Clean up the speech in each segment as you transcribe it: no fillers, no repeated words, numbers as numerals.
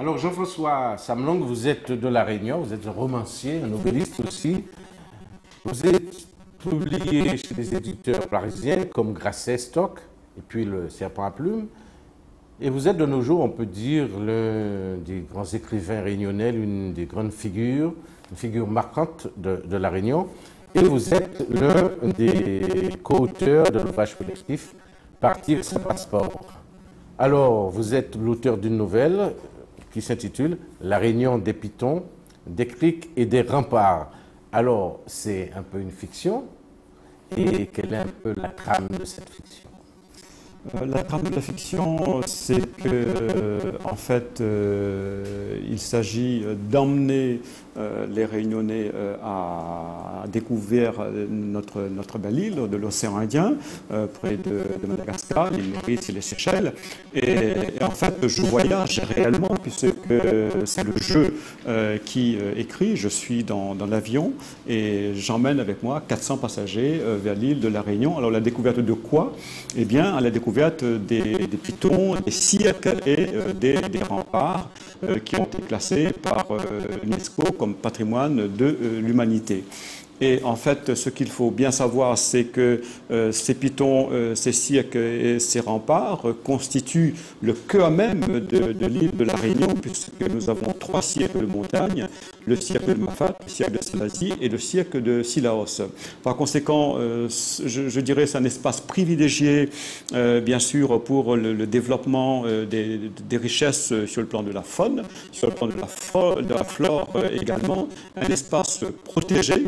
Alors Jean-François Samlong, vous êtes de La Réunion, vous êtes un romancier, un novelliste aussi. Vous êtes publié chez des éditeurs parisiens comme Grasset, Stock et puis le Serpent à Plumes. Et vous êtes de nos jours, on peut dire, l'un des grands écrivains réunionnais, l'une des grandes figures, une figure marquante de La Réunion. Et vous êtes l'un des co-auteurs de l'ouvrage collectif Partir sans passeport. Alors, vous êtes l'auteur d'une nouvelle qui s'intitule La Réunion des Pitons, des criques et des remparts. Alors, c'est un peu une fiction. Et quelle est un peu la trame de cette fiction? La trame de la fiction, c'est que, en fait, il s'agit d'emmener les Réunionnais à découvrir notre belle île de l'océan Indien, près de Madagascar, l'île Maurice et les Seychelles. Et en fait, je voyage réellement, puisque c'est le jeu qui écrit. Je suis dans l'avion et j'emmène avec moi 400 passagers vers l'île de la Réunion. Alors, la découverte de quoi? Eh bien, à la découverte des pitons, des cirques et des remparts qui ont été classés par l'UNESCO comme patrimoine de l'humanité. Et en fait, ce qu'il faut bien savoir, c'est que ces pitons, ces cirques et ces remparts constituent le cœur même de l'île de la Réunion, puisque nous avons 3 cirques de montagne, le cirque de Mafat, le cirque de Salazie et le cirque de Sillaos. Par conséquent, je dirais c'est un espace privilégié, bien sûr, pour le développement des richesses sur le plan de la faune, sur le plan de la flore également, un espace protégé.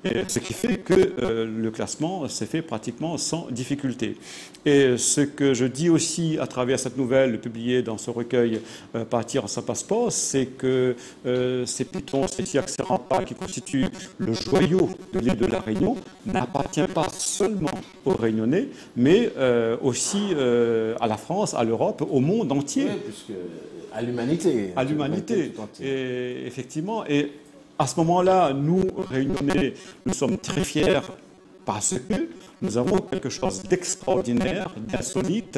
Et ce qui fait que le classement s'est fait pratiquement sans difficulté. Et ce que je dis aussi à travers cette nouvelle publiée dans ce recueil Partir sans passeport, c'est que ces pitons, ces cirques, ces remparts qui constituent le joyau de l'île de la Réunion n'appartiennent pas seulement aux Réunionnais, mais aussi à la France, à l'Europe, au monde entier. Oui, puisque à l'humanité. À l'humanité. Et effectivement. Et à ce moment-là, nous, Réunionnais, nous sommes très fiers parce que nous avons quelque chose d'extraordinaire, d'insolite,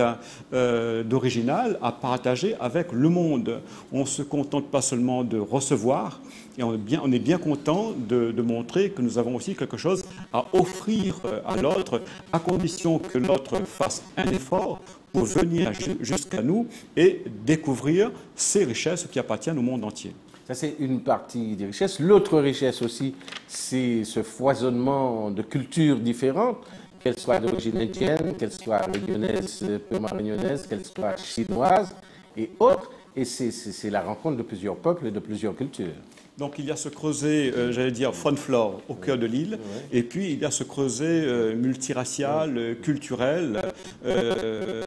d'original à partager avec le monde. On ne se contente pas seulement de recevoir, et on est bien content de montrer que nous avons aussi quelque chose à offrir à l'autre, à condition que l'autre fasse un effort pour venir jusqu'à nous et découvrir ces richesses qui appartiennent au monde entier. Ça, c'est une partie des richesses. L'autre richesse aussi, c'est ce foisonnement de cultures différentes, qu'elles soient d'origine indienne, qu'elles soient réunionaises, purement réunionnaises, qu'elles soient chinoises et autres. Et c'est la rencontre de plusieurs peuples et de plusieurs cultures. Donc il y a ce creuset, j'allais dire, faune-flore au cœur de l'île, et puis il y a ce creuset multiracial, culturel,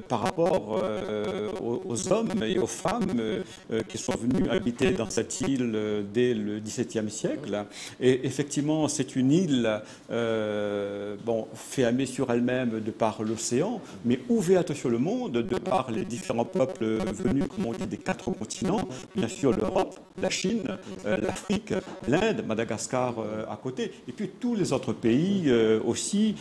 par rapport aux hommes et aux femmes qui sont venus habiter dans cette île dès le XVIIe siècle. Et effectivement, c'est une île fermée sur elle-même de par l'océan, mais ouverte sur le monde de par les différents peuples venus, comme on dit, des 4 continents, bien sûr l'Europe, la Chine, l'Afrique, l'Inde, Madagascar à côté, et puis tous les autres pays aussi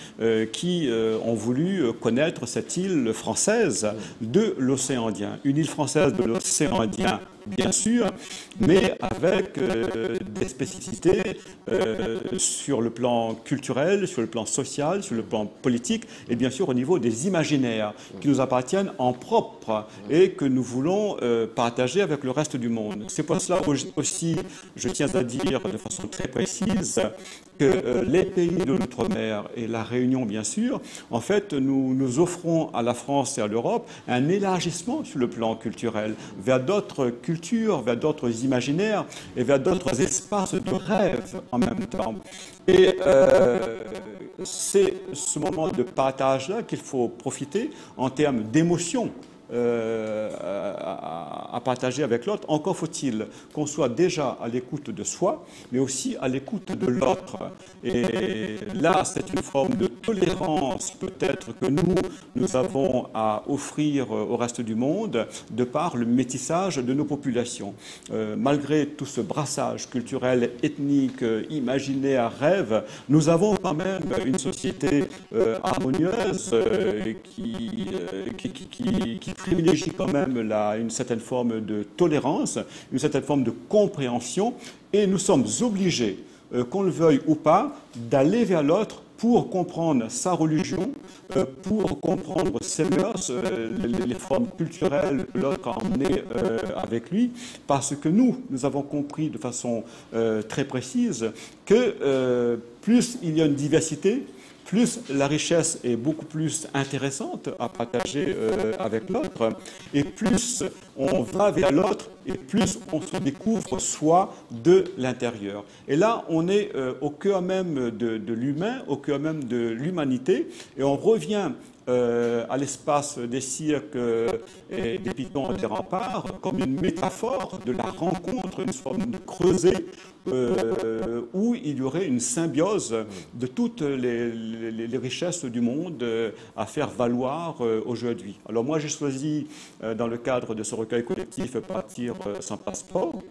qui ont voulu connaître cette île française de l'océan Indien. Une île française de l'océan Indien, bien sûr, mais avec des spécificités sur le plan culturel, sur le plan social, sur le plan politique, et bien sûr au niveau des imaginaires qui nous appartiennent en propre et que nous voulons partager avec le reste du monde. C'est pour cela aussi, je tiens à dire de façon très précise que les pays de l'outre-mer et la Réunion, bien sûr, en fait, nous offrons à la France et à l'Europe un élargissement sur le plan culturel vers d'autres cultures, vers d'autres imaginaires et vers d'autres espaces de rêve en même temps. Et c'est ce moment de partage-là qu'il faut profiter en termes d'émotion. À partager avec l'autre, encore faut-il qu'on soit déjà à l'écoute de soi, mais aussi à l'écoute de l'autre. Et là, c'est une forme de tolérance peut-être que nous avons à offrir au reste du monde de par le métissage de nos populations. Malgré tout ce brassage culturel, ethnique, imaginaire, rêve, nous avons quand même une société harmonieuse qui privilégie quand même une certaine forme de tolérance, une certaine forme de compréhension, et nous sommes obligés, qu'on le veuille ou pas, d'aller vers l'autre pour comprendre sa religion, pour comprendre ses mœurs, les formes culturelles que l'autre a emmenées avec lui, parce que nous avons compris de façon très précise que plus il y a une diversité, plus la richesse est beaucoup plus intéressante à partager avec l'autre, et plus on va vers l'autre, et plus on se découvre soi de l'intérieur. Et là, on est au cœur même de l'humain, au cœur même de l'humanité, et on revient à l'espace des cirques et des pitons et des remparts comme une métaphore de la rencontre, une forme de creuset où il y aurait une symbiose de toutes les richesses du monde à faire valoir aujourd'hui. Alors moi j'ai choisi dans le cadre de ce recueil collectif Partir sans passeport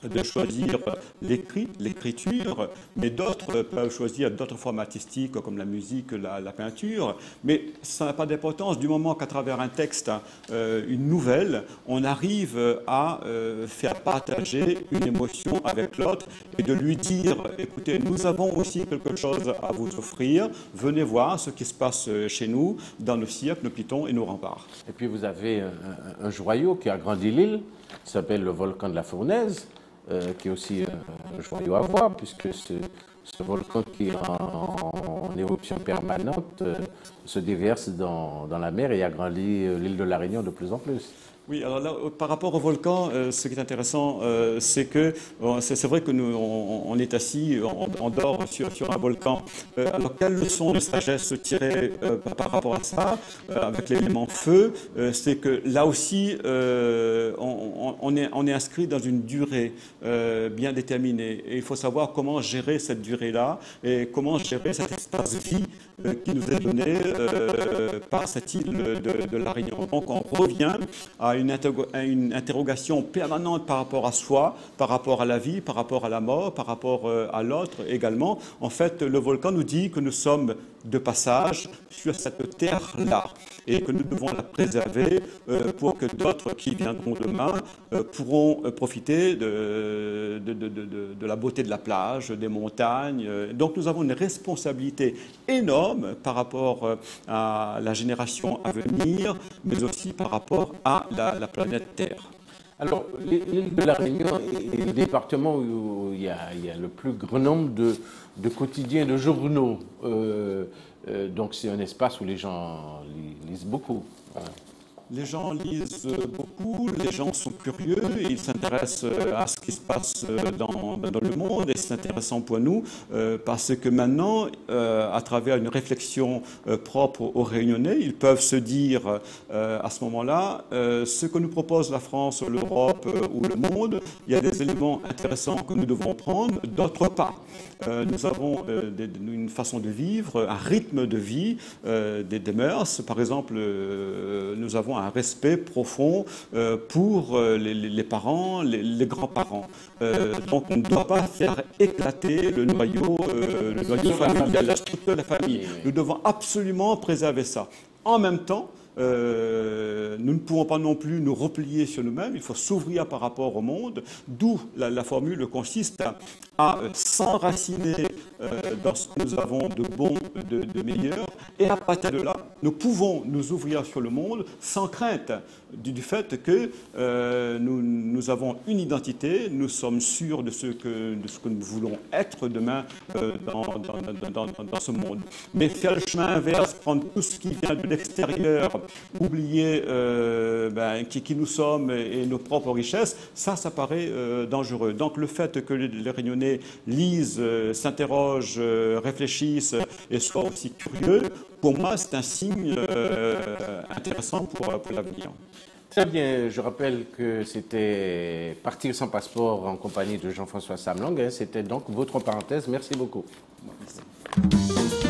de choisir l'écrit, l'écriture, mais d'autres peuvent choisir d'autres formes artistiques comme la musique, la peinture, mais ça n'a pas d'importance du moment qu'à travers un texte, une nouvelle, on arrive à faire partager une émotion avec l'autre et de lui dire, écoutez, nous avons aussi quelque chose à vous offrir, venez voir ce qui se passe chez nous, dans nos cirques, nos pitons et nos remparts. Et puis vous avez un joyau qui a agrandi l'île, qui s'appelle le volcan de la Fournaise, qui est aussi un joyau à voir, puisque ce volcan qui est en éruption permanente se déverse dans la mer et agrandit l'île de la Réunion de plus en plus. Oui, alors là, par rapport au volcan, ce qui est intéressant, c'est que c'est vrai que nous, on est assis, on dort sur un volcan. Alors, quelle leçon de sagesse tirer par rapport à ça, avec l'élément feu, c'est que là aussi, on est inscrit dans une durée bien déterminée. Et il faut savoir comment gérer cette durée-là et comment gérer cet espace-vie qui nous est donné par cette île de la Réunion. Donc, on revient à une interrogation permanente par rapport à soi, par rapport à la vie, par rapport à la mort, par rapport à l'autre également. En fait, le volcan nous dit que nous sommes de passage sur cette terre-là et que nous devons la préserver pour que d'autres qui viendront demain pourront profiter de la beauté de la plage, des montagnes. Donc nous avons une responsabilité énorme par rapport à la génération à venir, mais aussi par rapport à la planète Terre. Alors, l'île de la Réunion est le département où il y a le plus grand nombre de quotidiens, de journaux. Donc, c'est un espace où les gens lisent beaucoup. Voilà. Les gens lisent beaucoup, les gens sont curieux, ils s'intéressent à ce qui se passe dans le monde et c'est intéressant pour nous parce que maintenant, à travers une réflexion propre aux Réunionnais, ils peuvent se dire à ce moment-là, ce que nous propose la France, l'Europe ou le monde, il y a des éléments intéressants que nous devons prendre, d'autres pas. Nous avons une façon de vivre, un rythme de vie, des mœurs. Par exemple, nous avons un respect profond pour les parents, les grands-parents. Donc on ne doit pas faire éclater le noyau familial, la structure de la famille. Nous devons absolument préserver ça. En même temps, nous ne pouvons pas non plus nous replier sur nous-mêmes, il faut s'ouvrir par rapport au monde, d'où la formule consiste à s'enraciner dans ce que nous avons de bon, de meilleur, et à partir de là, nous pouvons nous ouvrir sur le monde sans crainte du fait que nous avons une identité, nous sommes sûrs de ce que nous voulons être demain dans ce monde. Mais faire le chemin inverse, prendre tout ce qui vient de l'extérieur, oublier qui nous sommes et nos propres richesses, ça paraît dangereux. Donc le fait que les Réunionnais lisent, s'interrogent, réfléchissent et soient aussi curieux, pour moi c'est un signe intéressant pour l'avenir. Très bien, je rappelle que c'était Partir sans passeport en compagnie de Jean-François Samlang. C'était donc votre parenthèse. Merci beaucoup. Merci.